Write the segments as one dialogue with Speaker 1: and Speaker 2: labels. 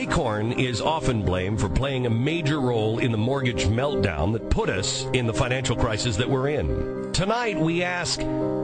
Speaker 1: Acorn is often blamed for playing a major role in the mortgage meltdown that put us in the financial crisis that we're in. Tonight, we ask,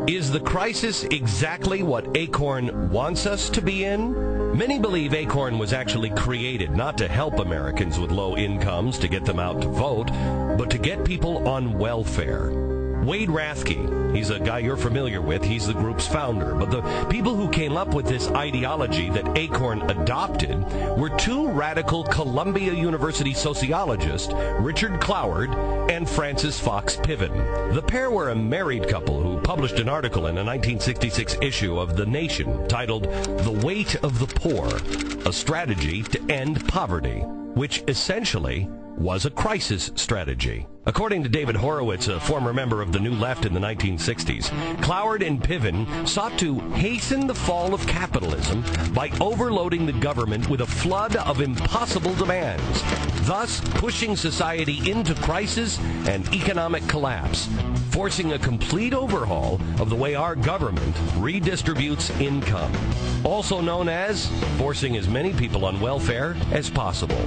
Speaker 1: is the crisis exactly what Acorn wants us to be in? Many believe Acorn was actually created not to help Americans with low incomes to get them out to vote, but to get people on welfare. Wade Rathke, he's a guy you're familiar with. He's the group's founder. But the people who came up with this ideology that Acorn adopted were two radical Columbia University sociologists, Richard Cloward and Frances Fox Piven. The pair were a married couple who published an article in a 1966 issue of The Nation titled "The Weight of the Poor, a Strategy to End Poverty," which essentially was a crisis strategy. According to David Horowitz, a former member of the New Left in the 1960s, Cloward and Piven sought to hasten the fall of capitalism by overloading the government with a flood of impossible demands, thus pushing society into crisis and economic collapse, forcing a complete overhaul of the way our government redistributes income, also known as forcing as many people on welfare as possible.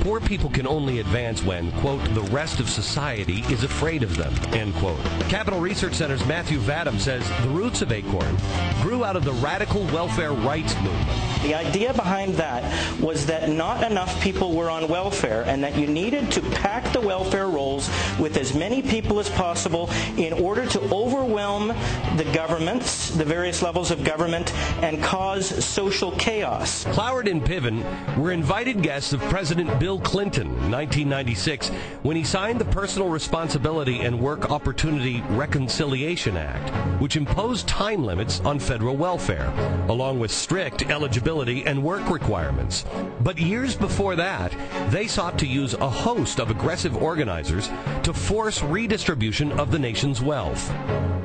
Speaker 1: Poor people can only advance when, quote, the rest of society is afraid of them, end quote. Capital Research Center's Matthew Vadam says the roots of Acorn grew out of the radical welfare rights movement.
Speaker 2: The idea behind that was that not enough people were on welfare and that you needed to pack the welfare rolls with as many people as possible in order to overwhelm the governments, the various levels of government, and cause social chaos.
Speaker 1: Cloward and Piven were invited guests of President Bill Clinton in 1996 when he signed the Personal Responsibility and Work Opportunity Reconciliation Act, which imposed time limits on federal welfare, along with strict eligibility and work requirements. But years before that, they sought to use a host of aggressive organizers to force redistribution of the nation's wealth.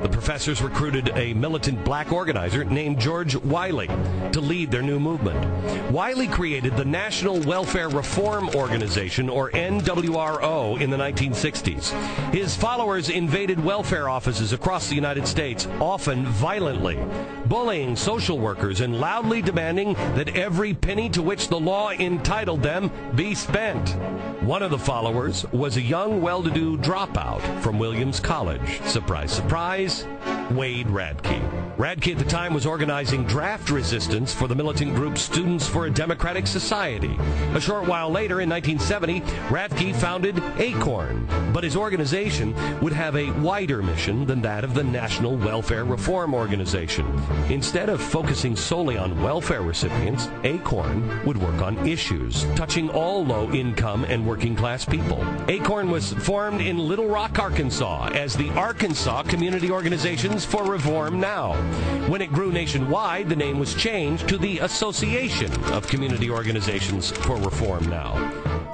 Speaker 1: The professors recruited a militant black organizer named George Wiley to lead their new movement. Wiley created the National Welfare Reform Organization, or NWRO, in the 1960s. His followers invaded welfare offices across the United States, often violently, bullying social workers and loudly demanding that every penny to which the law entitled them be spent. One of the followers was a young, well-to-do dropout from Williams College. Surprise, surprise, Wade Rathke. Rathke at the time was organizing draft resistance for the militant group Students for a Democratic Society. A short while later, in 1970, Rathke founded Acorn, but his organization would have a wider mission than that of the National Welfare Reform Organization. Instead of focusing solely on welfare recipients, Acorn would work on issues touching all low-income and working-class people. Acorn was formed in Little Rock, Arkansas, as the Arkansas Community Organizations for Reform Now. When it grew nationwide, the name was changed to the Association of Community Organizations for Reform Now.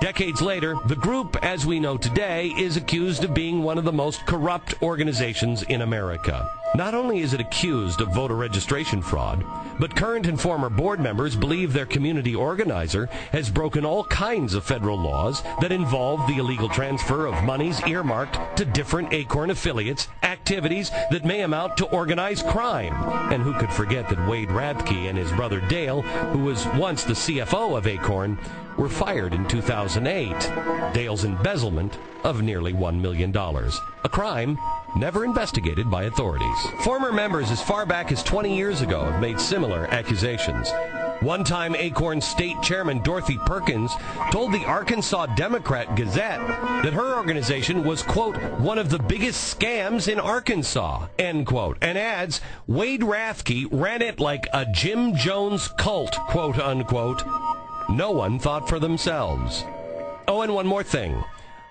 Speaker 1: Decades later, the group, as we know today, is accused of being one of the most corrupt organizations in America. Not only is it accused of voter registration fraud, but current and former board members believe their community organizer has broken all kinds of federal laws that involve the illegal transfer of monies earmarked to different Acorn affiliates, activities that may amount to organized crime. And who could forget that Wade Rathke and his brother Dale, who was once the CFO of Acorn, were fired in 2008. Dale's embezzlement of nearly $1 million. A crime never investigated by authorities. Former members as far back as 20 years ago have made similar accusations. One-time Acorn State Chairman Dorothy Perkins told the Arkansas Democrat Gazette that her organization was, quote, one of the biggest scams in Arkansas, end quote, and adds, Wade Rathke ran it like a Jim Jones cult, quote, unquote. No one thought for themselves. Oh, and one more thing.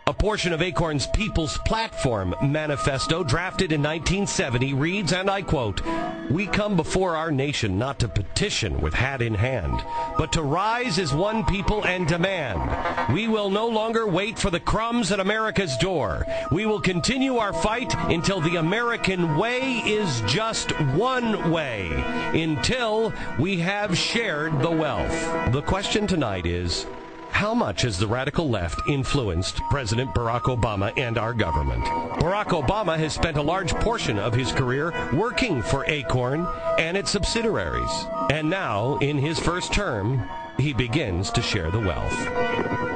Speaker 1: A portion of Acorn's People's Platform manifesto, drafted in 1970, reads, and I quote, "We come before our nation not to petition with hat in hand, but to rise as one people and demand. We will no longer wait for the crumbs at America's door. We will continue our fight until the American way is just one way, until we have shared the wealth." The question tonight is, how much has the radical left influenced President Barack Obama and our government? Barack Obama has spent a large portion of his career working for Acorn and its subsidiaries. And now, in his first term, he begins to share the wealth.